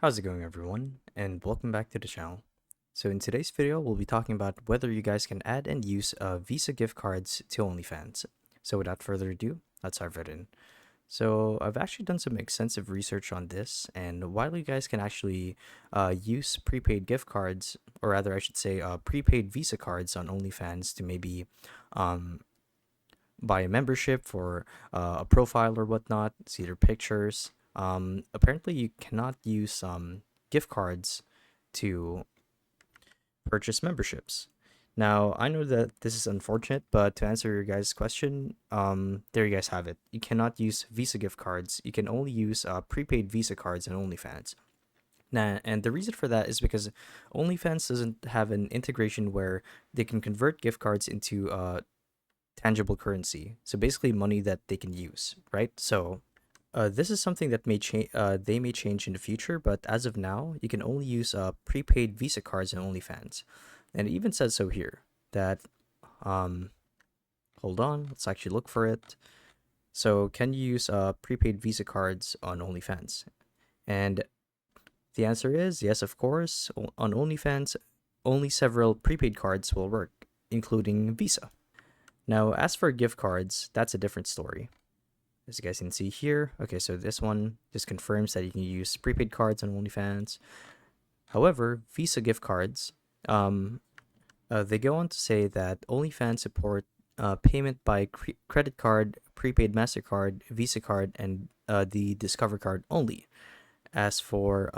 How's it going, everyone, and welcome back to the channel. So in today's video, we'll be talking about whether you guys can add and use Visa gift cards to OnlyFans. So without further ado, let's dive right in. So I've actually done some extensive research on this, and while you guys can actually use prepaid gift cards, or rather I should say prepaid Visa cards on OnlyFans to maybe um, buy a membership for a profile or whatnot, see their pictures. Apparently, you cannot use gift cards to purchase memberships. Now, I know that this is unfortunate, but to answer your guys' question, there you guys have it. You cannot use Visa gift cards. You can only use prepaid Visa cards on OnlyFans. Now, and the reason for that is because OnlyFans doesn't have an integration where they can convert gift cards into tangible currency. So basically money that they can use, right? So this is something that may change. They may change in the future, but as of now, you can only use prepaid Visa cards on OnlyFans, and it even says so here that um, hold on, let's actually look for it. So can you use prepaid Visa cards on OnlyFans? And the answer is yes, of course. On OnlyFans, only several prepaid cards will work, including Visa. Now, as for gift cards, that's a different story. As you guys can see here, okay, so this one just confirms that you can use prepaid cards on OnlyFans. However, Visa gift cards, they go on to say that OnlyFans support payment by credit card, prepaid MasterCard, Visa card, and the Discover card only. As for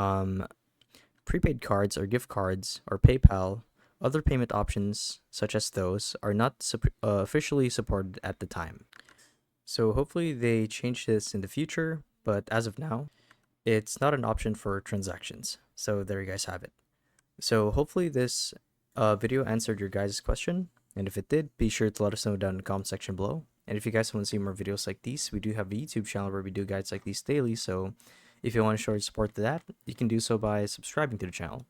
prepaid cards or gift cards or PayPal, other payment options such as those are not officially supported at the time. So hopefully they change this in the future, but as of now, it's not an option for transactions. So there you guys have it. So hopefully this video answered your guys' question, and if it did, be sure to let us know down in the comment section below. And if you guys want to see more videos like these, we do have a YouTube channel where we do guides like these daily, so if you want to show your support to that, you can do so by subscribing to the channel.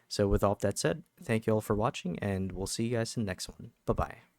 So with all of that said, thank you all for watching, and we'll see you guys in the next one. Bye-bye.